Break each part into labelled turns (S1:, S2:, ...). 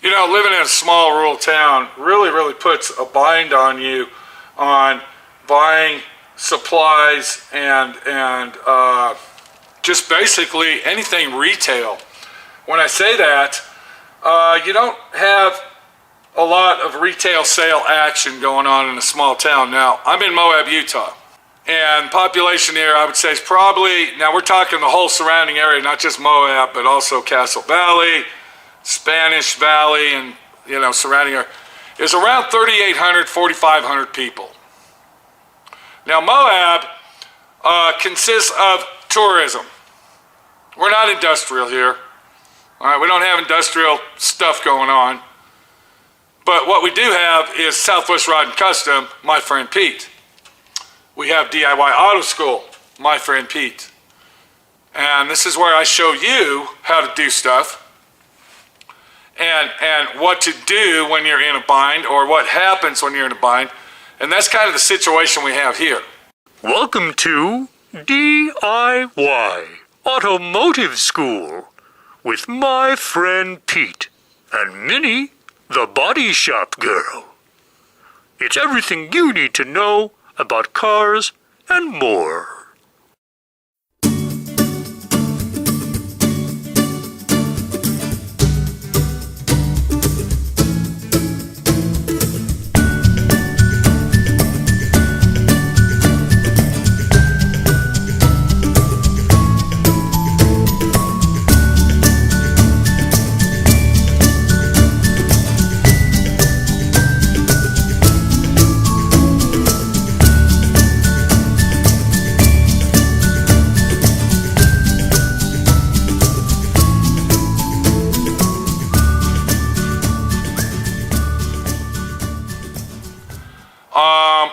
S1: You know, living in a small rural town really puts a bind on you on buying supplies and just basically anything retail. When I say that, you don't have a lot of retail sale action going on in a small town. Now, I'm in Moab, Utah, and population here, I would say, is probably, now we're talking the whole surrounding area, not just Moab, but also Castle Valley, Spanish Valley, and, you know, surrounding area, is around 3,800, 4,500 people. Now, Moab consists of tourism. We're not industrial here. All right, we don't have industrial stuff going on. But what we do have is Southwest Rod and Custom, my friend Pete. We have D.I.Y. Auto School, my friend Pete. And this is where I show you how to do stuff and what to do when you're in a bind, or what happens when you're in a bind. And that's kind of the situation we have here.
S2: Welcome to D.I.Y. Automotive School with my friend Pete and Minnie, the body shop girl. It's everything you need to know about cars and more.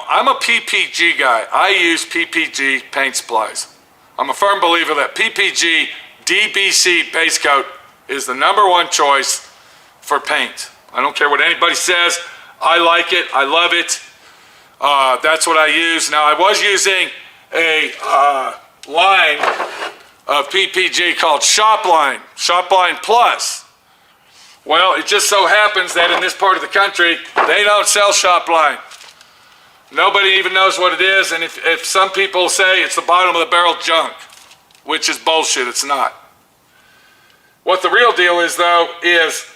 S1: I'm a PPG guy. I use PPG paint supplies. I'm a firm believer that PPG DBC base coat is the #1 choice for paint. I don't care what anybody says. I like it. I love it. That's what I use. Now, I was using a line of PPG called Shopline Plus. Well, it just so happens that in this part of the country, they don't sell Shopline. Nobody even knows what it is, and if some people say it's the bottom of the barrel junk, which is bullshit, it's not. What the real deal is, though, is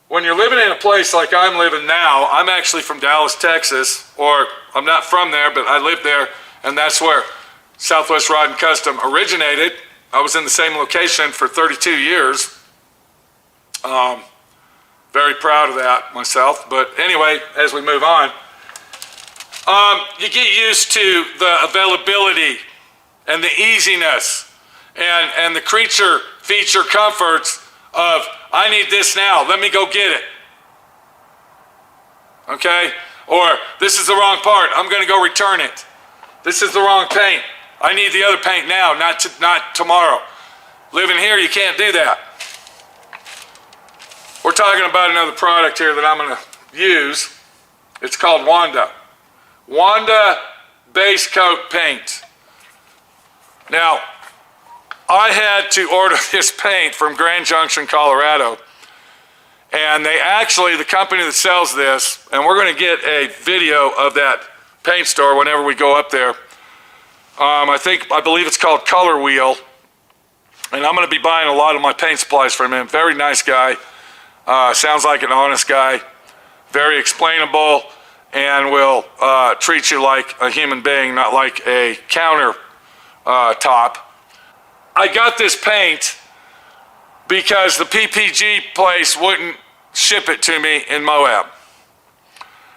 S1: when you're living in a place like I'm living now, I'm actually from Dallas, Texas, or I'm not from there, but I live there, and that's where Southwest Rod and Custom originated. I was in the same location for 32 years. Very proud of that myself, but anyway, as we move on, you get used to the availability and the easiness and the creature feature comforts of, I need this now, let me go get it. Okay? Or, this is the wrong part, I'm going to go return it. This is the wrong paint, I need the other paint now, not tomorrow. Living here, you can't do that. We're talking about another product here that I'm going to use. It's called Wanda Base Coat Paint. Now, I had to order this paint from Grand Junction, Colorado. And they actually, the company that sells this, and we're going to get a video of that paint store whenever we go up there. I believe it's called Color Wheel. And I'm going to be buying a lot of my paint supplies from him. Very nice guy. Sounds like an honest guy. Very explainable. And will treat you like a human being, not like a counter top. I got this paint because the PPG place wouldn't ship it to me in Moab.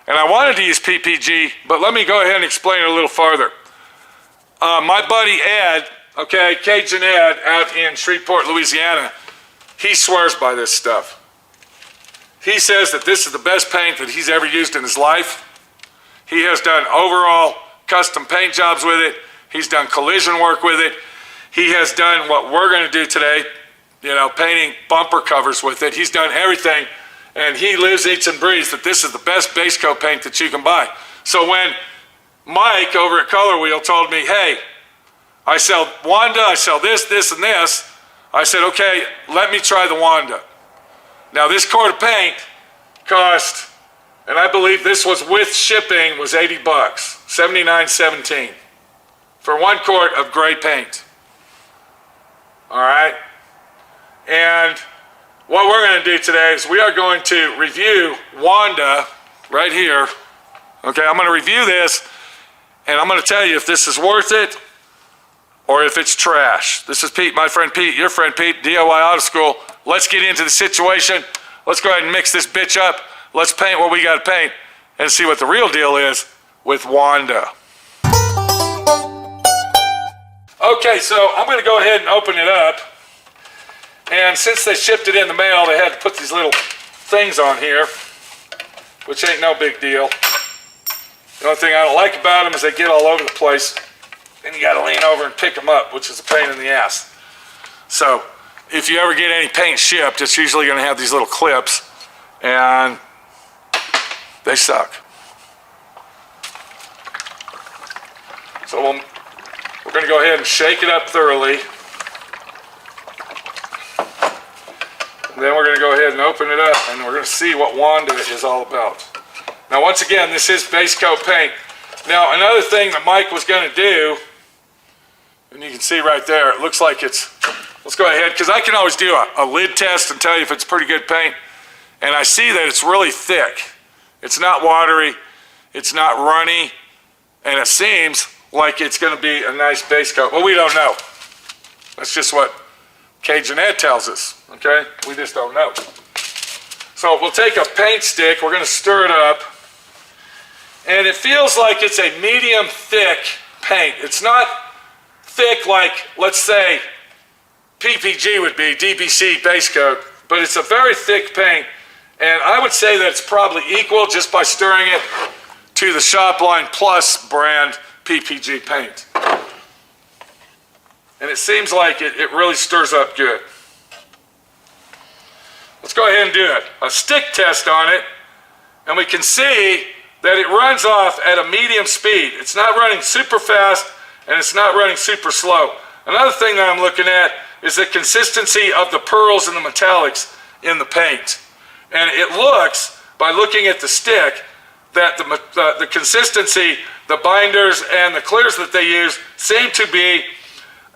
S1: And I wanted to use PPG, but let me go ahead and explain it a little farther. My buddy Ed, okay, Cajun Ed out in Shreveport, Louisiana, he swears by this stuff. He says that this is the best paint that he's ever used in his life. He has done overall custom paint jobs with it. He's done collision work with it. He has done what we're going to do today, you know, painting bumper covers with it. He's done everything, and he lives, eats, and breathes that this is the best base coat paint that you can buy. So when Mike over at Color Wheel told me, hey, I sell Wanda, I sell this, this, and this, I said, okay, let me try the Wanda. Now this quart of paint cost, and I believe this was with shipping, was $80, $79.17 for 1 quart of gray paint. All right? And what we're going to do today is we are going to review Wanda right here. Okay, I'm going to review this, and I'm going to tell you if this is worth it or if it's trash. This is Pete, my friend Pete, your friend Pete, D.I.Y. Auto School. Let's get into the situation. Let's go ahead and mix this bitch up. Let's paint what we got to paint and see what the real deal is with Wanda. Okay, so I'm going to go ahead and open it up. And since they shipped it in the mail, they had to put these little things on here, which ain't no big deal. The only thing I don't like about them is they get all over the place, and you got to lean over and pick them up, which is a pain in the ass. So if you ever get any paint shipped, it's usually going to have these little clips, and they suck. So we're going to go ahead and shake it up thoroughly. And then we're going to go ahead and open it up, and we're going to see what Wanda is all about. Now, once again, this is base coat paint. Now, another thing that Mike was going to do, and you can see right there, it looks like it's, let's go ahead, because I can always do a lid test and tell you if it's pretty good paint. And I see that it's really thick. It's not watery, it's not runny, and it seems like it's going to be a nice base coat. Well, we don't know. That's just what Cajun Ed tells us, okay? We just don't know. So we'll take a paint stick, we're going to stir it up, and it feels like it's a medium thick paint. It's not thick like, let's say, PPG would be, DBC base coat, but it's a very thick paint, and I would say that it's probably equal just by stirring it to the Shopline Plus brand PPG paint. And it seems like it really stirs up good. Let's go ahead and do it. A stick test on it, and we can see that it runs off at a medium speed. It's not running super fast, and it's not running super slow. Another thing that I'm looking at is the consistency of the pearls and the metallics in the paint. And it looks, by looking at the stick, that the consistency, the binders, and the clears that they use seem to be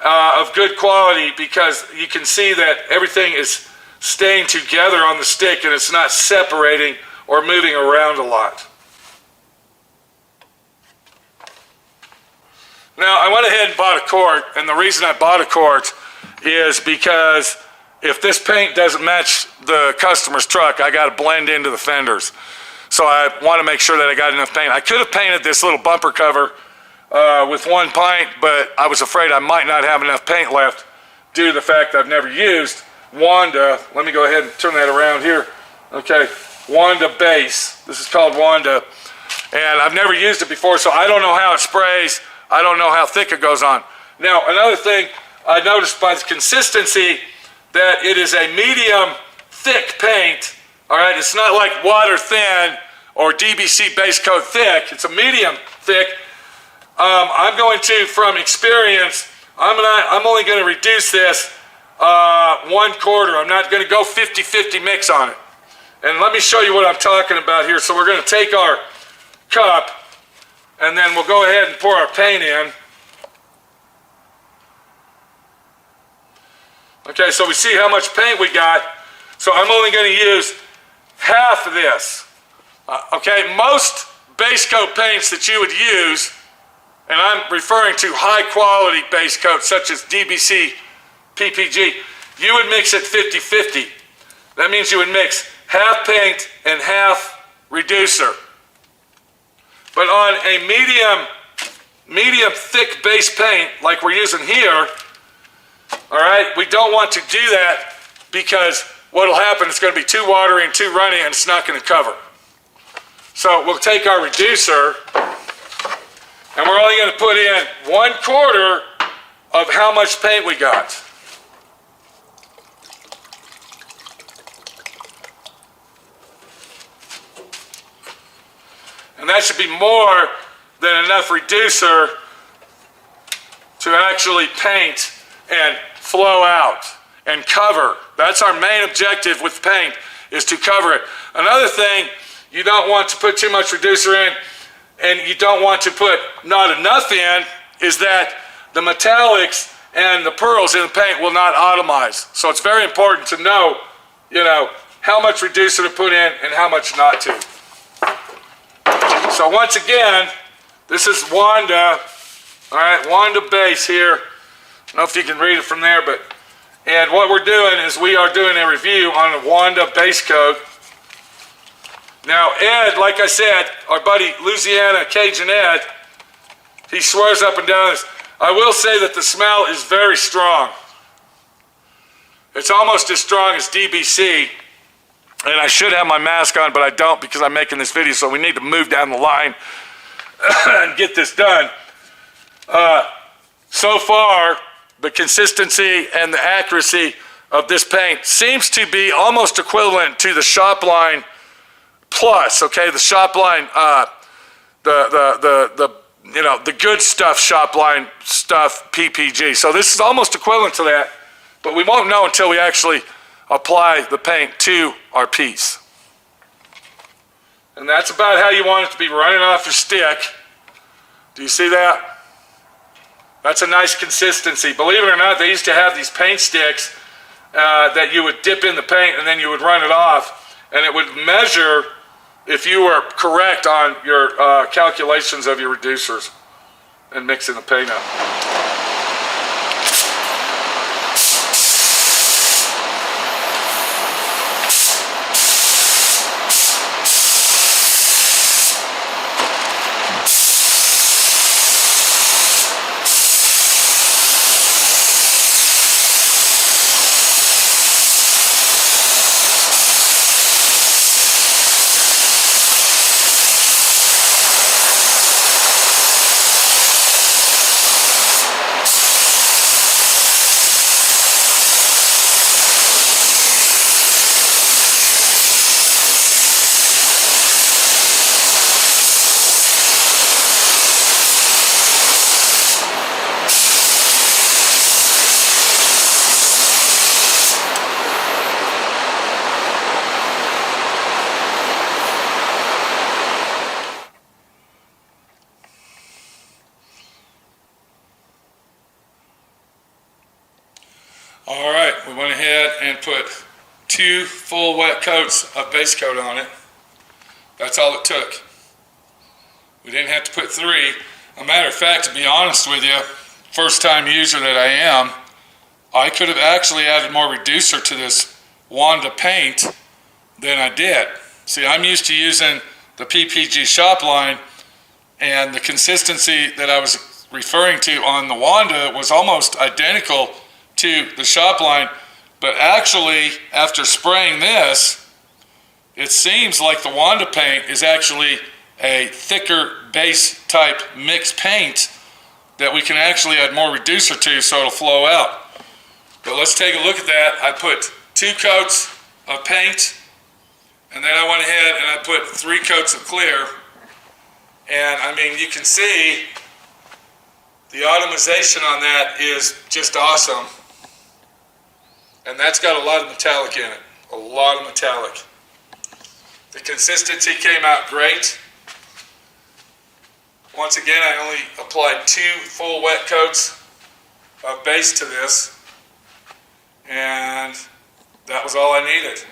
S1: of good quality, because you can see that everything is staying together on the stick and it's not separating or moving around a lot. Now, I went ahead and bought a quart, and the reason I bought a quart is because if this paint doesn't match the customer's truck, I got to blend into the fenders. So I want to make sure that I got enough paint. I could have painted this little bumper cover with 1 pint, but I was afraid I might not have enough paint left due to the fact that I've never used Wanda. Let me go ahead and turn that around here. Okay, Wanda Base. This is called Wanda, and I've never used it before, so I don't know how it sprays. I don't know how thick it goes on. Now, another thing I noticed by the consistency, that it is a medium thick paint. All right, it's not like water thin or DBC base coat thick. It's a medium thick. I'm going to, from experience, I'm only going to reduce this 1/4. I'm not going to go 50-50 mix on it. And let me show you what I'm talking about here. So we're going to take our cup, and then we'll go ahead and pour our paint in. Okay, so we see how much paint we got. So I'm only going to use half of this. Okay, most base coat paints that you would use, and I'm referring to high quality base coats such as DBC, PPG, you would mix it 50-50. That means you would mix half paint and half reducer. But on a medium thick base paint like we're using here, all right, we don't want to do that, because what will happen, it's going to be too watery and too runny, and it's not going to cover. So we'll take our reducer, and we're only going to put in 1/4 of how much paint we got. And that should be more than enough reducer to actually paint and flow out and cover. That's our main objective with paint, is to cover it. Another thing, you don't want to put too much reducer in, and you don't want to put not enough in, is that the metallics and the pearls in the paint will not atomize. So it's very important to know, how much reducer to put in and how much not to. So once again, this is Wanda, all right, Wanda Base here. I don't know if you can read it from there, and what we're doing is we are doing a review on the Wanda Base Coat. Now Ed, like I said, our buddy Louisiana Cajun Ed, he swears up and down this. I will say that the smell is very strong. It's almost as strong as DBC. And I should have my mask on, but I don't because I'm making this video, so we need to move down the line and get this done. So far, the consistency and the accuracy of this paint seems to be almost equivalent to the Shopline Plus, okay? The Shopline, the good stuff, Shopline stuff, PPG. So this is almost equivalent to that, but we won't know until we actually apply the paint to our piece. And that's about how you want it to be running off your stick. Do you see that? That's a nice consistency. Believe it or not, they used to have these paint sticks that you would dip in the paint and then you would run it off, and it would measure if you were correct on your calculations of your reducers and mixing the paint up. All right, we went ahead and put 2 full wet coats of base coat on it. That's all it took. We didn't have to put 3. A matter of fact, to be honest with you, first time user that I am, I could have actually added more reducer to this Wanda paint than I did. See, I'm used to using the PPG shop line, and the consistency that I was referring to on the Wanda was almost identical to the shop line, but actually after spraying this, it seems like the Wanda paint is actually a thicker base type mixed paint that we can actually add more reducer to so it'll flow out. But let's take a look at that. I put 2 coats of paint, and then I went ahead and I put 3 coats of clear, and I mean, you can see the atomization on that is just awesome. And that's got a lot of metallic in it, a lot of metallic. The consistency came out great. Once again, I only applied 2 full wet coats of base to this, and that was all I needed.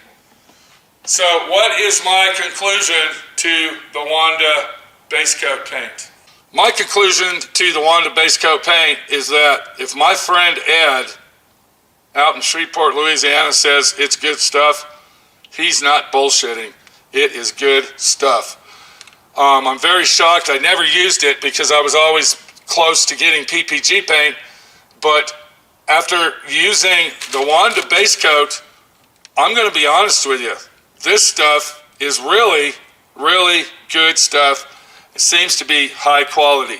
S1: So what is my conclusion to the Wanda Base Coat Paint? My conclusion to the Wanda Base Coat Paint is that if my friend Ed out in Shreveport, Louisiana says it's good stuff, he's not bullshitting. It is good stuff. I'm very shocked. I never used it because I was always close to getting PPG paint, but after using the Wanda Base Coat, I'm going to be honest with you. This stuff is really, really good stuff. It seems to be high quality.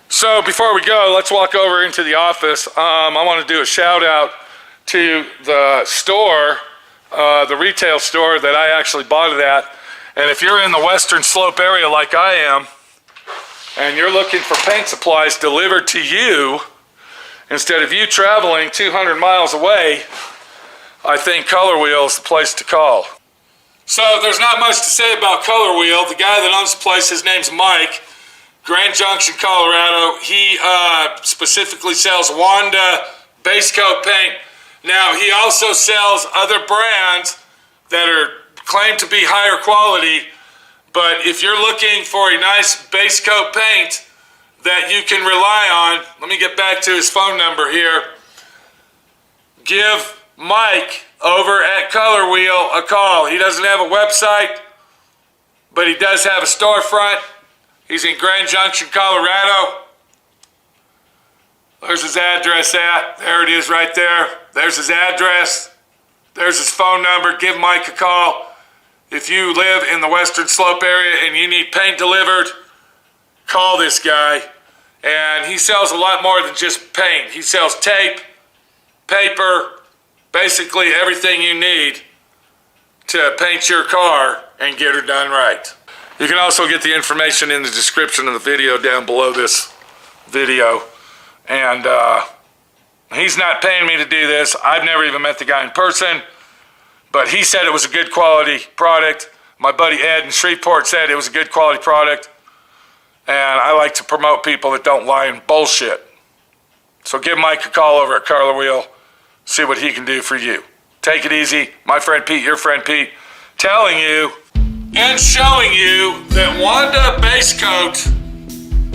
S1: So before we go, let's walk over into the office. I want to do a shout out to the store, the retail store that I actually bought it at. And if you're in the Western Slope area like I am, and you're looking for paint supplies delivered to you, instead of you traveling 200 miles away, I think Color Wheel is the place to call. So there's not much to say about Color Wheel. The guy that owns the place, his name's Mike, Grand Junction, Colorado. He specifically sells Wanda Base Coat Paint. Now, he also sells other brands that are claimed to be higher quality, but if you're looking for a nice base coat paint that you can rely on, let me get back to his phone number here. Give Mike over at Color Wheel a call. He doesn't have a website, but he does have a storefront. He's in Grand Junction, Colorado. There's his address at. There it is right there. There's his address. There's his phone number. Give Mike a call. If you live in the Western Slope area and you need paint delivered, call this guy. And he sells a lot more than just paint. He sells tape, paper, basically everything you need to paint your car and get her done right. You can also get the information in the description of the video down below this video. And he's not paying me to do this. I've never even met the guy in person, but he said it was a good quality product. My buddy Ed in Shreveport said it was a good quality product. And I like to promote people that don't lie and bullshit. So give Mike a call over at Color Wheel. See what he can do for you. Take it easy. My friend Pete, your friend Pete, telling you and showing you that Wanda Base Coat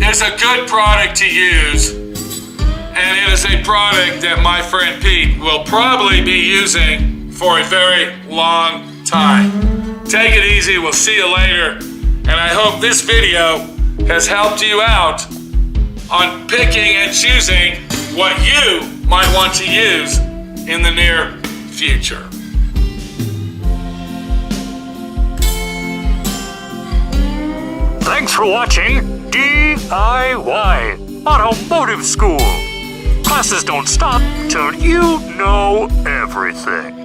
S1: is a good product to use. And it is a product that my friend Pete will probably be using for a very long time. Take it easy. We'll see you later. And I hope this video has helped you out on picking and choosing what you might want to use in the near future.
S2: Thanks for watching D.I.Y. Automotive School. Classes don't stop till you know everything.